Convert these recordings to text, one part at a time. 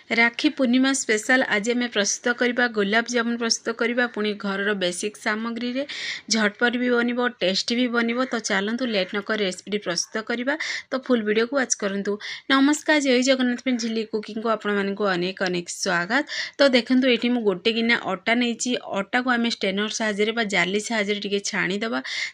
राखी पूर्णिमा special आज आम प्रस्तुत करवा गुलाब जामुन प्रस्तुत करवा पुणी घर बेसिक सामग्री रे झटपट भी बन टेस्टी भी बन। तो चलतु लेट नक रेसिपी प्रस्तुत करवा। तो फुल वीडियो को वाच करूँ। नमस्कार, जय जगन्नाथ झिल्ली कुकिंग को आपण मानक अनेक अनेक स्वागत। तो देखो ये मुझे गोटे गिना अटा नहीं, अटा को आम स्टेनर साहाଯ୍य जाली साहाଯ୍य टिके छाणीदे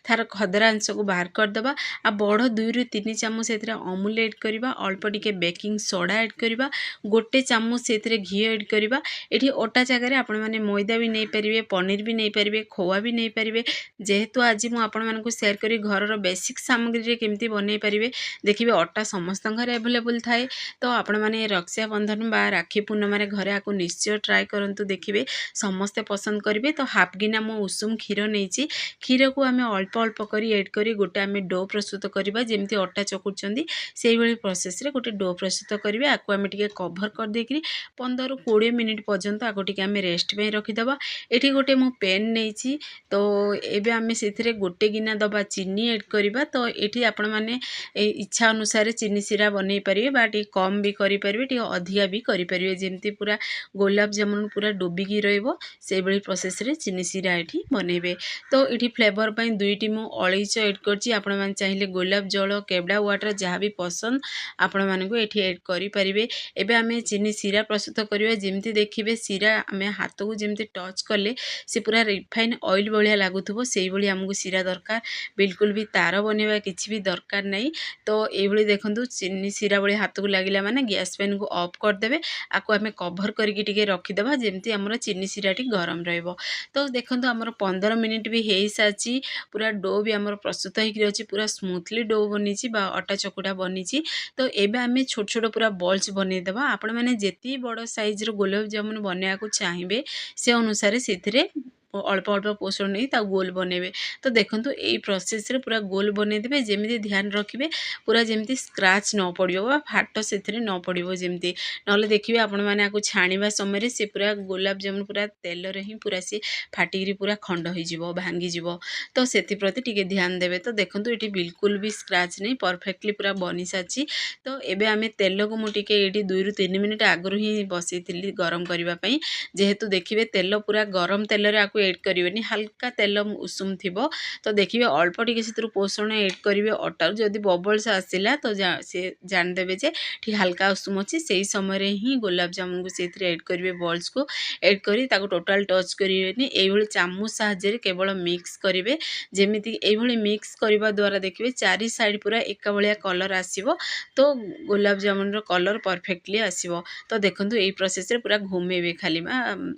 तार खदरा अंश को बाहर करदे। आ बड़ 2 ରୁ 3 चामच से अमूल एड करवा, अल्प टिके बेकिंग सोडा एड करवा, गोटे चामच से घी एड करवा। ये अटा जगह आपण मैंने मैदा भी नहीं पारे, पनीर भी नहीं पारे, खोआ भी नहीं पारे। जेहेतु आज मुझे सेयार करी घर बेसिक सामग्री केमती बनई पारे। देखिए अटा समस्त घर एभेलेबल थाए। तो आपण मैंने रक्षा बंधन बा राखी पूर्णिमा घरे आपको निश्चय ट्राए करूँ। देखिए समस्ते पसंद करेंगे। तो हाफ गिना मु उषुम क्षीर नहीं, क्षीर को आम अल्प अल्प कर एड कर गोटे आम डो प्रस्तुत करवा। जमी अटा चकुड़ी से भाई प्रोसेस रे गोटे डो प्रस्तुत करेंगे। आपको आम टे कभर कर देकरी 15 ରୁ 20 मिनिट पर्यंत आगो टिके आम रेस्ट पे रखीदबा। एठी गोटे मु पेन नहीं, तो एबे आम से गोटे गिना दबा चीनी एड करवा। तो ये आपण मैंने इच्छा अनुसार चीनी सीरा बनई पारे, कम भी करें, अधिका भी करें। जमती पूरा गुलाब जामुन पूरा डुबिकी रही प्रोसेस रे चीनी सीरा ये बनइबे। तो ये फ्लेवर पर 2टी मु अलैच एड करछि। आपण माने चाहिए गुलाब जल केवड़ा वाटर जहाँ भी पसंद आपण मानकु एठी एड करि परिबे। एबे आमे चीनी सीरा प्रस्तुत करिबा। जेमती देखिबे सीरा आमे हाथ को जेमती टच कले से पूरा रिफाइन ऑयल भलिया लागुथबो, सेही भली हमकु सीरा दरकार। बिल्कुल भी तार बनेबा किछि भी दरकार नहीं। तो एही भली देखंतु चीनी सीरा भली हाथ को लागिला माने गैस पेन को ऑफ कर देबे। आको आमे कवर करके टिके रखिदबा जेमती हमर चीनी सीरा टी गरम रहइबो। तो देखंतु हमर 15 मिनिट भी हेई साची, पूरा डो भी हमर प्रस्तुत होइकि अछि। पूरा स्मूथली डो बनिछि बा अटा चकुटा बनिछि। तो एबे आमे छोट छोट पूरा बॉल्स बनै देबा। आपण माने जेती बड़ साइज रो गुलाब जामुन बनया को चाहिए से अनुसार से अल्प अल्प पोषण नहीं ता गोल बनेबे। तो देखंतु एई प्रोसेस रे पूरा गोल बनै देबे। जेमिति ध्यान रखिबे पूरा जेमिति स्क्रैच न पड़ियो बा फाट सेथिरे न पड़ियो जेमिति, नले देखिबे आपण माने आको छाणीबा समय रे से पूरा गुलाब जामुन पूरा तेल रे ही पूरा से फाटिगिरी पूरा खंड होई जिवो, भांगी जिवो। तो सेति प्रति टिके ध्यान देबे। तो देखंतु एटी बिल्कुल भी स्क्रैच नहीं, परफेक्टली पूरा बनि साची। तो एबे आमे तेल को मु टिके एटी 2 ରୁ 3 मिनिट आगरु ही बसैतिली गरम करबा पई। जेहेतु देखिबे तेल पूरा गरम तेल रे आको ऐड करिवेनी, हल्का तेल उषुम थिबो। तो देखिबे अल्प टिके सेतरु पोषण ऐड करिवे। अटा जदी बबल्स आसिला तो से जान देबे जे ठी हल्का उषुम अछि। सेही समय रे ही गुलाब जामुन को सेथिरे ऐड करिवे। बॉल्स को ऐड करी ताको टोटल टच करिवेनी। एई भली चामच साहाଯ୍य रे केवल मिक्स करिवे। जेमिति एई भली मिक्स करबा द्वारा देखिबे चारि साइड पूरा एका भलिया कलर आसीबो। तो गुलाब जामुन रो कलर परफेक्टली आसीबो। तो देखंतु एई प्रोसेस रे पूरा घुमेबे खाली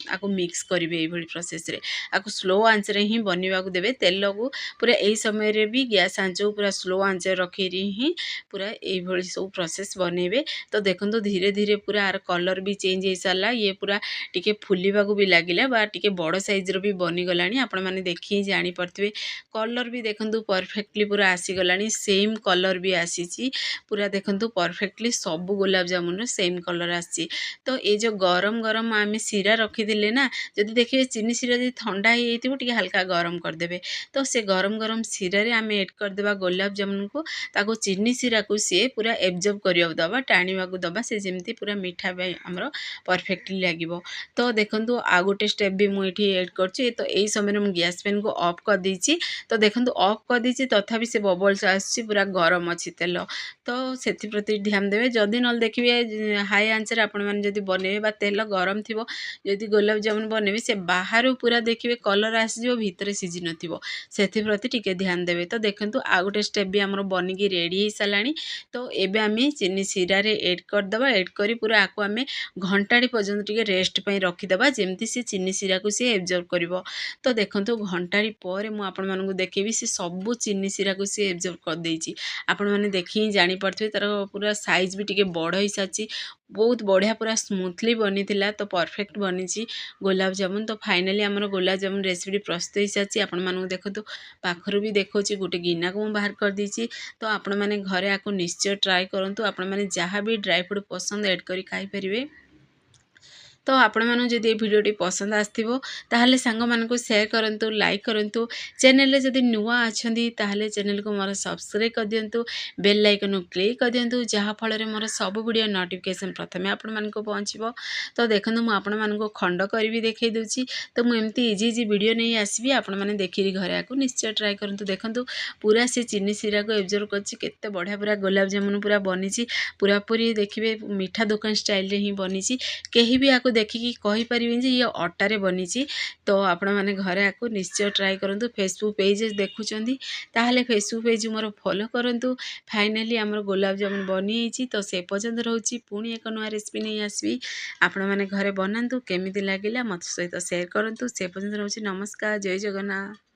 आको मिक्स करिवे। एई भली प्रोसेस रे आको स्लो आंच रे ही बनिबा को देबे। तेल को पूरा एई समय रे भी गैस आंच को पूरा स्लो आंच रखी ही पूरा एई भली सब प्रोसेस बनेबे। तो देखंतु धीरे धीरे पूरा आर कलर भी चेंज हो सारा। ये पूरा टिके फुलिबा को भी लागिला बा टिके बड़ साइज रो भी बनी गलानी। आपण माने देखि जानि परथिबे कलर भी देखंतु परफेक्टली पूरा आसी गलानी। सेम कलर भी आसीची पूरा देखंतु परफेक्टली सब गुलाब जामुन सेम कलर आसी। तो ये जो गरम गरम आम सीरा रखीदे ना, जदि देखिए चीनी सीरा जब ठंडा हो टे हल्का गरम करदे। तो से गरम गरम सीरा रे आम एड करदेबा गुलाब जामुन को। ताको चीनी सीरा को सी पूरा एब्जॉर्ब करिया दबा, टाणीवा को दबा, से जेमती पूरा मीठा आमर परफेक्टली लागिबो। तो देखंतु आ गोटे स्टेप भी मुझे एड करछि। तो यही समय मुझे गैस पेन को ऑफ कर देछि। तो देखंतु ऑफ कर देछि तथापि से बबल्स आछि, पूरा गरम अछि तेल। तो सेति प्रति ध्यान देबे। जदि नल देखिए हाई आंच रे आपण माने जदि बनेबे बा तेल गरम थिबो, जदि गुलाब जामुन बनेबे से बाहर पूरा देखिए कलर आसी जो भीतर सिझी नथिबो, सेति प्रति टिके ध्यान देबे। तो देखंतु आ गोटे स्टेप भी हमर बनिकी रेडी हो सालानी। तो एबे आमे चीनी सीरा रे ऐड कर दबा। ऐड करी पूरा आको आमे घंटाडी पर्यंत टिके रेस्ट पई रखी दबा, जेमती से चीनी सीरा को से एब्जॉर्ब करिवो। तो देखंतु घंटाडी परे मु आपण मानकु देखेबी से सब चीनी सीरा को से एब्जॉर्ब कर देछि। आपण माने देखि जानि परथिबे तार पूरा साइज भी टिके बड़ हो साची। बहुत बढ़िया पूरा स्मूथली बनी थिला। तो परफेक्ट बनी गुलाब जामुन। तो फाइनली आमर गुलाब जामुन रेसिपी प्रस्तुत हो साची। आपण मानकु देखंतु पाखरु भी देखौछि गोटे गिना को बाहर कर देछि। तो आपण माने घरे आको निश्चय ट्राई करंतु। आपण माने जहाँ भी ड्राई फ्रूट पसंद ऐड करी खाई परिबे। तो आपण मानू जदि भिडियोटी पसंद आसथिबो ताहले सांग मानकु शेयर करंतु लाइक करंतु चैनल रे जदि नुआ अछंदी ताहले चैनल को मोर सब्सक्राइब कर दियंतु बेल आइकन क्लिक कर दियंतु जहा फल रे मोर सब वीडियो नोटिफिकेशन प्रथमे आपण मानकु पहुंचबो। तो देखंतु मु आपण मानकु खंड करबी देखै दउची तो मु एमती इजी इजी वीडियो नै आसीबी आपण माने देखिरी घरे आकु निश्चय ट्राई करंतु। देखंतु पूरा से चीनी सिरा को एब्जॉर्व करछि केते बढ़िया पूरा गुलाब जामुन पूरा बनिछि पूरा पूरी देखिबे मीठा दुकान स्टाइल रे ही बनिछि केही भी आकु देखिकी कहि परिबेन जे ये अटा रे बनिछि। तो आपण माने घरे आकु निश्चय ट्राई करंतु। फेसबुक पेज देखुचंदी ताहले फेसबुक पेज मोर फॉलो करंतु। फाइनली हमर गुलाब जामुन बनि हिछि तो से पसंद रहउछि पुनी एक नया रेसिपी नै आसीबी आपण माने घरे बनांतु केमिति लागिला मत सहित शेयर करंतु। से पसंद रहउछि नमस्कार जय जगन्नाथ।